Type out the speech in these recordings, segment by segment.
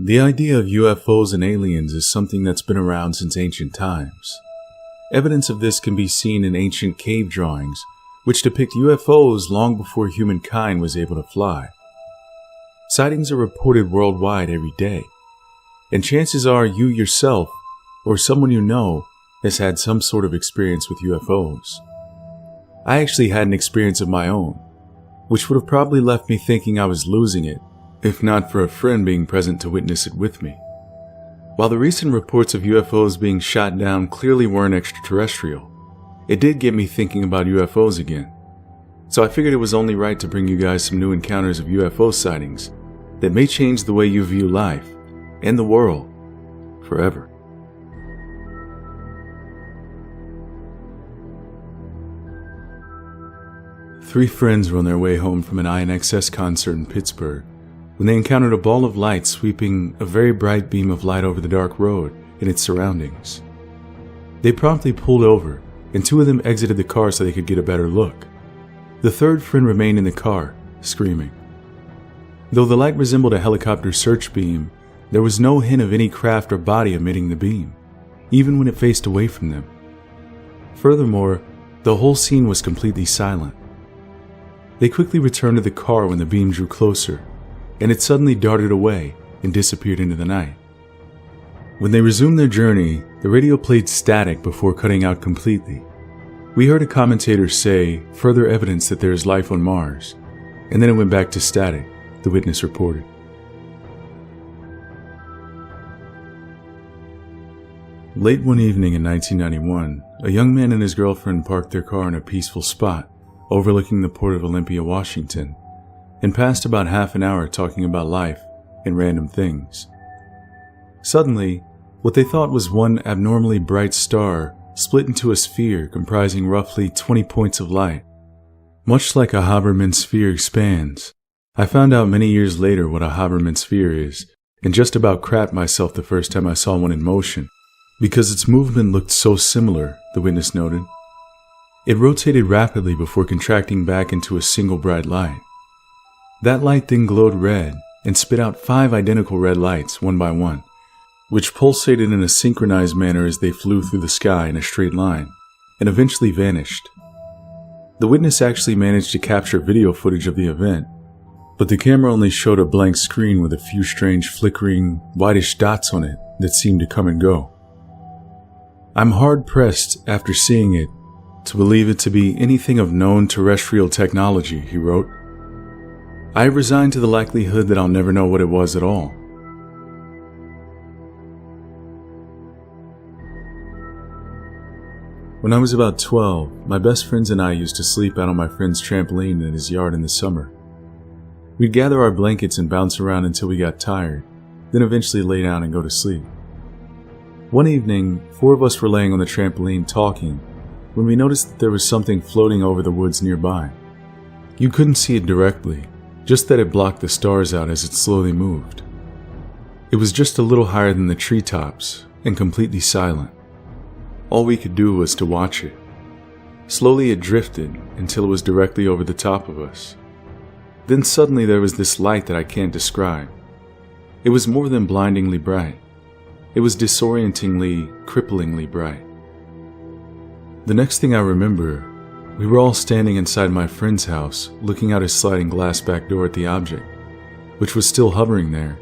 The idea of UFOs and aliens is something that's been around since ancient times. Evidence of this can be seen in ancient cave drawings, which depict UFOs long before humankind was able to fly. Sightings are reported worldwide every day, and chances are you yourself, or someone you know, has had some sort of experience with UFOs. I actually had an experience of my own, which would have probably left me thinking I was losing it, if not for a friend being present to witness it with me. While the recent reports of UFOs being shot down clearly weren't extraterrestrial, it did get me thinking about UFOs again. So I figured it was only right to bring you guys some new encounters of UFO sightings that may change the way you view life and the world forever. Three friends were on their way home from an INXS concert in Pittsburgh when they encountered a ball of light sweeping a very bright beam of light over the dark road and its surroundings. They promptly pulled over, and two of them exited the car so they could get a better look. The third friend remained in the car, screaming. Though the light resembled a helicopter search beam, there was no hint of any craft or body emitting the beam, even when it faced away from them. Furthermore, the whole scene was completely silent. They quickly returned to the car when the beam drew closer, and it suddenly darted away and disappeared into the night. When they resumed their journey, the radio played static before cutting out completely. We heard a commentator say, "Further evidence that there is life on Mars," and then it went back to static, the witness reported. Late one evening in 1991, a young man and his girlfriend parked their car in a peaceful spot overlooking the port of Olympia, Washington, and passed about half an hour talking about life and random things. Suddenly, what they thought was one abnormally bright star split into a sphere comprising roughly 20 points of light. Much like a Haberman sphere expands, I found out many years later what a Haberman sphere is, and just about crapped myself the first time I saw one in motion, because its movement looked so similar, the witness noted. It rotated rapidly before contracting back into a single bright light. That light then glowed red and spit out 5 identical red lights, one by one, which pulsated in a synchronized manner as they flew through the sky in a straight line, and eventually vanished. The witness actually managed to capture video footage of the event, but the camera only showed a blank screen with a few strange flickering, whitish dots on it that seemed to come and go. I'm hard-pressed, after seeing it, to believe it to be anything of known terrestrial technology, he wrote. I have resigned to the likelihood that I'll never know what it was at all. When I was about 12, my best friends and I used to sleep out on my friend's trampoline in his yard in the summer. We'd gather our blankets and bounce around until we got tired, then eventually lay down and go to sleep. One evening, 4 of us were laying on the trampoline talking when we noticed that there was something floating over the woods nearby. You couldn't see it directly, just that it blocked the stars out as it slowly moved. It was just a little higher than the treetops and completely silent. All we could do was to watch it. Slowly it drifted until it was directly over the top of us. Then suddenly there was this light that I can't describe. It was more than blindingly bright. It was disorientingly, cripplingly bright. The next thing I remember, we were all standing inside my friend's house, looking out his sliding glass back door at the object, which was still hovering there,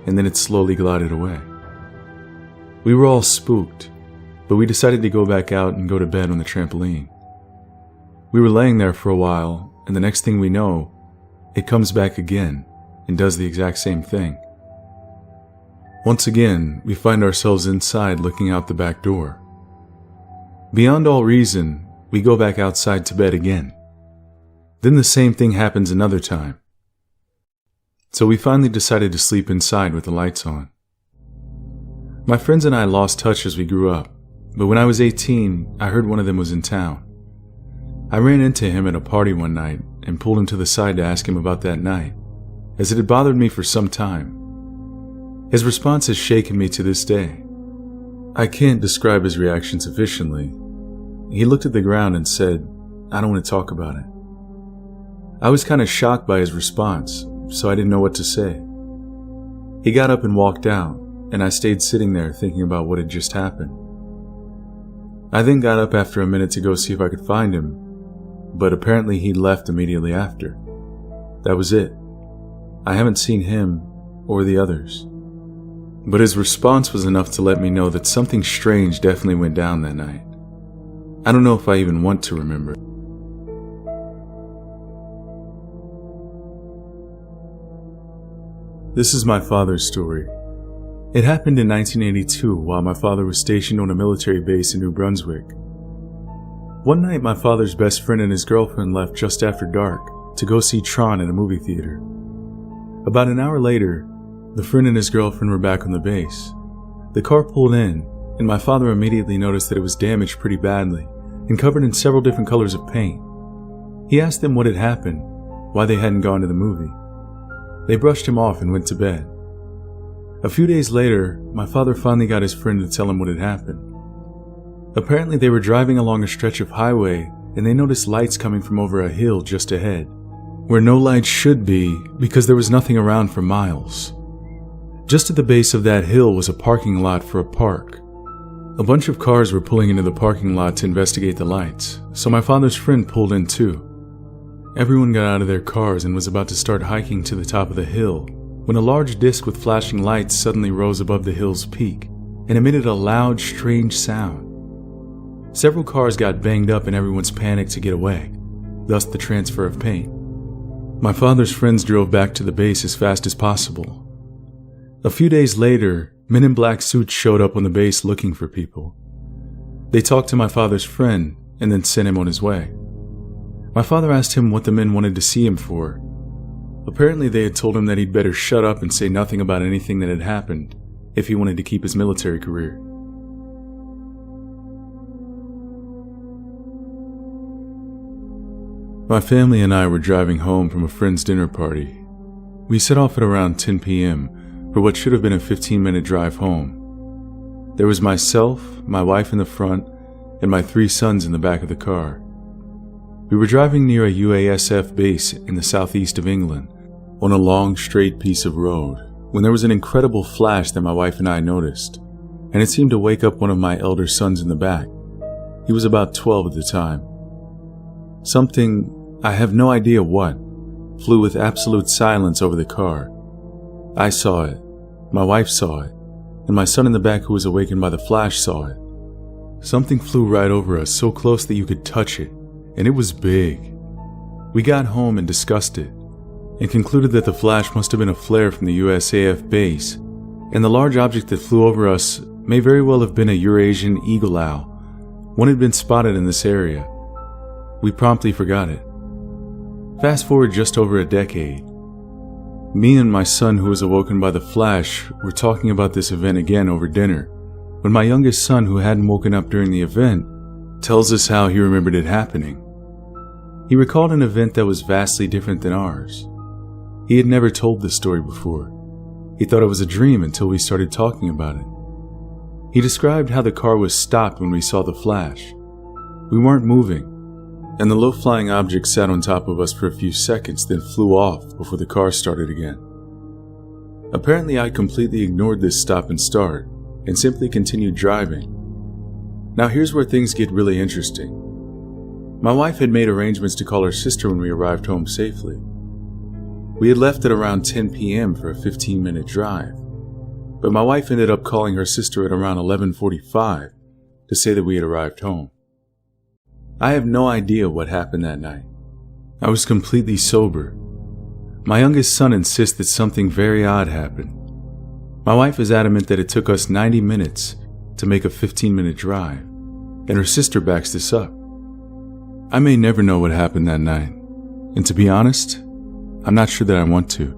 and then it slowly glided away. We were all spooked, but we decided to go back out and go to bed on the trampoline. We were laying there for a while, and the next thing we know, it comes back again and does the exact same thing. Once again, we find ourselves inside looking out the back door. Beyond all reason, we go back outside to bed again. Then the same thing happens another time. So we finally decided to sleep inside with the lights on. My friends and I lost touch as we grew up, but when I was 18, I heard one of them was in town. I ran into him at a party one night and pulled him to the side to ask him about that night, as it had bothered me for some time. His response has shaken me to this day. I can't describe his reaction sufficiently. He looked at the ground and said, "I don't want to talk about it." I was kind of shocked by his response, so I didn't know what to say. He got up and walked out, and I stayed sitting there thinking about what had just happened. I then got up after a minute to go see if I could find him, but apparently he'd left immediately after. That was it. I haven't seen him or the others. But his response was enough to let me know that something strange definitely went down that night. I don't know if I even want to remember. This is my father's story. It happened in 1982 while my father was stationed on a military base in New Brunswick. One night, my father's best friend and his girlfriend left just after dark to go see Tron at a movie theater. About an hour later, the friend and his girlfriend were back on the base. The car pulled in, and my father immediately noticed that it was damaged pretty badly and covered in several different colors of paint. He asked them what had happened, why they hadn't gone to the movie. They brushed him off and went to bed. A few days later, my father finally got his friend to tell him what had happened. Apparently, they were driving along a stretch of highway and they noticed lights coming from over a hill just ahead, where no lights should be because there was nothing around for miles. Just at the base of that hill was a parking lot for a park. A bunch of cars were pulling into the parking lot to investigate the lights, so my father's friend pulled in too. Everyone got out of their cars and was about to start hiking to the top of the hill when a large disc with flashing lights suddenly rose above the hill's peak and emitted a loud, strange sound. Several cars got banged up and everyone's panicked to get away, thus the transfer of paint. My father's friends drove back to the base as fast as possible. A few days later, men in black suits showed up on the base looking for people. They talked to my father's friend and then sent him on his way. My father asked him what the men wanted to see him for. Apparently they had told him that he'd better shut up and say nothing about anything that had happened if he wanted to keep his military career. My family and I were driving home from a friend's dinner party. We set off at around 10 p.m. for what should have been a 15-minute drive home. There was myself, my wife in the front, and my 3 sons in the back of the car. We were driving near a UASF base in the southeast of England on a long, straight piece of road when there was an incredible flash that my wife and I noticed, and it seemed to wake up one of my elder sons in the back. He was about 12 at the time. Something, I have no idea what, flew with absolute silence over the car. I saw it, my wife saw it, and my son in the back who was awakened by the flash saw it. Something flew right over us so close that you could touch it, and it was big. We got home and discussed it, and concluded that the flash must have been a flare from the USAF base, and the large object that flew over us may very well have been a Eurasian eagle owl. One had been spotted in this area. We promptly forgot it. Fast forward just over a decade. Me and my son, who was awoken by the flash, were talking about this event again over dinner, when my youngest son, who hadn't woken up during the event, tells us how he remembered it happening. He recalled an event that was vastly different than ours. He had never told this story before. He thought it was a dream until we started talking about it. He described how the car was stopped when we saw the flash. We weren't moving, and the low-flying object sat on top of us for a few seconds, then flew off before the car started again. Apparently, I completely ignored this stop and start, and simply continued driving. Now here's where things get really interesting. My wife had made arrangements to call her sister when we arrived home safely. We had left at around 10 p.m. for a 15-minute drive, but my wife ended up calling her sister at around 11:45 to say that we had arrived home. I have no idea what happened that night. I was completely sober. My youngest son insists that something very odd happened. My wife is adamant that it took us 90 minutes to make a 15-minute drive, and her sister backs this up. I may never know what happened that night, and to be honest, I'm not sure that I want to.